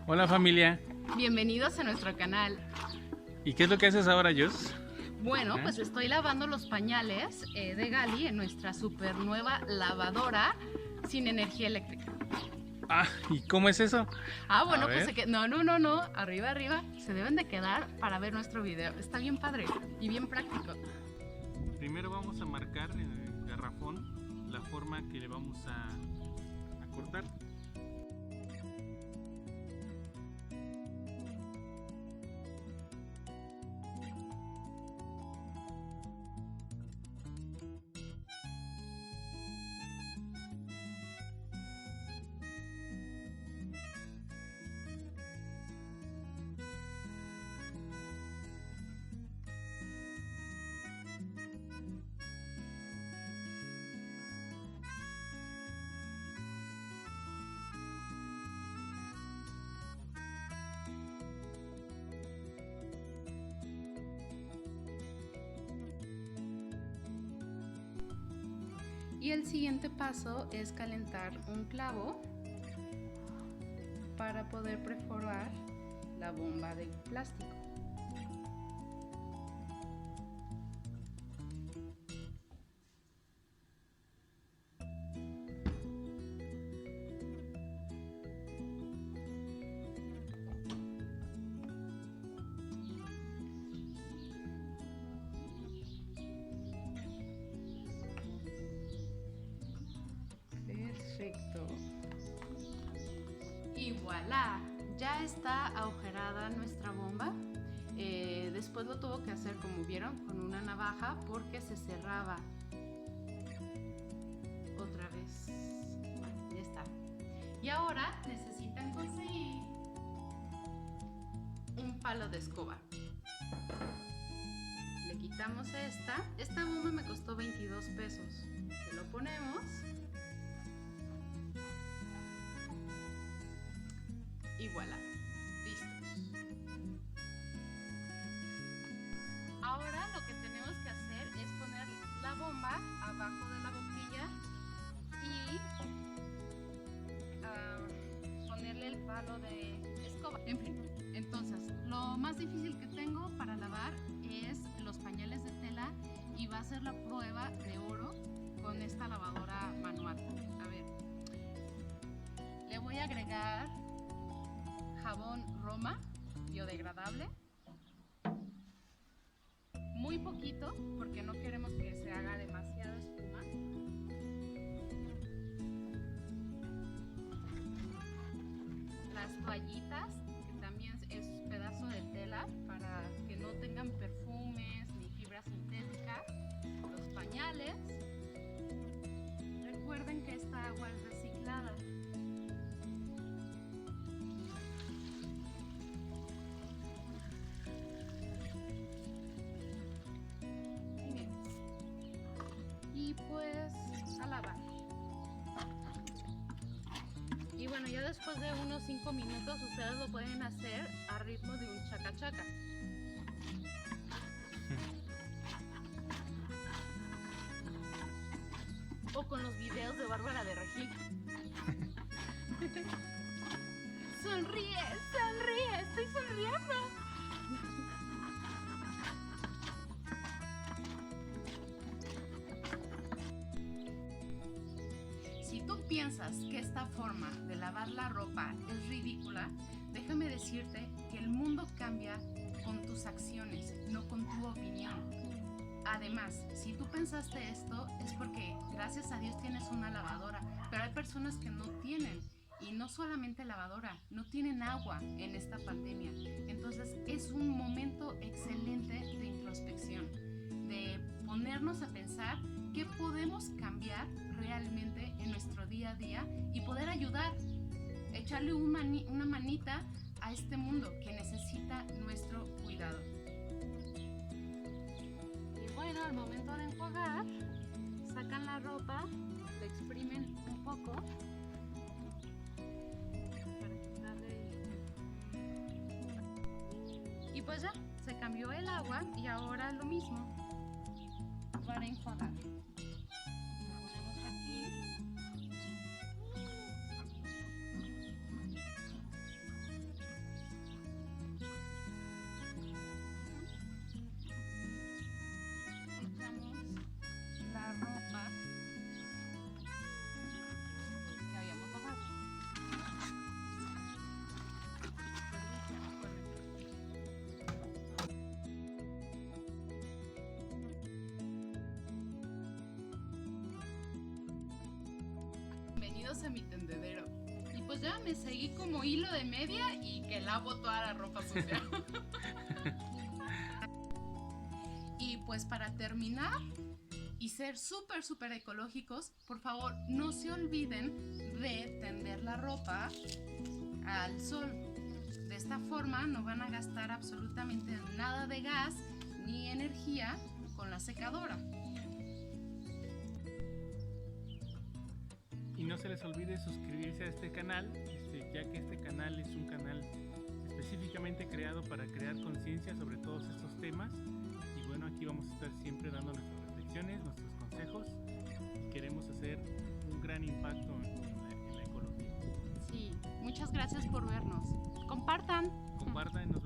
Hola familia. Bienvenidos a nuestro canal. ¿Y qué es lo que haces ahora, Jos? Bueno, pues estoy lavando los pañales de Gali en nuestra super nueva lavadora sin energía eléctrica. ¿Y cómo es eso? Bueno, pues no, arriba, se deben de quedar para ver nuestro video. Está bien padre y bien práctico. Primero vamos a marcar en el garrafón la forma que le vamos a cortar. Y el siguiente paso es calentar un clavo para poder perforar la bomba de plástico. Perfecto. Y voilà, ya está agujerada nuestra bomba. Después lo tuvo que hacer, como vieron, con una navaja porque se cerraba. Otra vez. Bueno, ya está. Y ahora necesitan conseguir un palo de escoba. Le quitamos esta bomba me costó 22 pesos. Se lo ponemos. Y voilà, listos. Ahora lo que tenemos que hacer es poner la bomba abajo de la boquilla y ponerle el palo de escoba. En fin, entonces lo más difícil que tengo para lavar es los pañales de tela y va a ser la prueba de oro con esta lavadora manual. A ver, le voy a agregar jabón Roma biodegradable, muy poquito porque no queremos que se haga demasiada espuma. Las toallitas, que también es pedazo de tela para que no tengan perfumes ni fibra sintética. Los pañales, recuerden que esta agua es reciclada. Y pues a lavar. Y bueno, ya después de unos 5 minutos ustedes lo pueden hacer a ritmo de un chaca-chaca. O con los videos de Bárbara de Regil. Sonríe, estoy sonriendo. Si tú piensas que esta forma de lavar la ropa es ridícula, déjame decirte que el mundo cambia con tus acciones, no con tu opinión. Además, si tú pensaste esto es porque gracias a Dios tienes una lavadora, pero hay personas que no tienen. Y no solamente lavadora, no tienen agua en esta pandemia. Entonces es un momento excelente de introspección, de ponernos a pensar qué podemos cambiar realmente en nuestro día a día y poder ayudar, echarle una manita a este mundo que necesita nuestro cuidado. Y bueno, al momento de enjuagar, sacan la ropa, la exprimen un poco para quitarle. Y pues ya, se cambió el agua y ahora lo mismo para enjuagar. Lo ponemos aquí. pues ya me seguí como hilo de media y que lavo toda la ropa sucia. Y pues para terminar y ser súper ecológicos, por favor no se olviden de tender la ropa al sol. De esta forma no van a gastar absolutamente nada de gas ni energía con la secadora. Y no se les olvide suscribirse a este canal, ya que este canal es un canal específicamente creado para crear conciencia sobre todos estos temas. Y bueno, aquí vamos a estar siempre dando nuestras reflexiones, nuestros consejos. Y queremos hacer un gran impacto en la ecología. Sí, muchas gracias por vernos. Compartan. Compartan.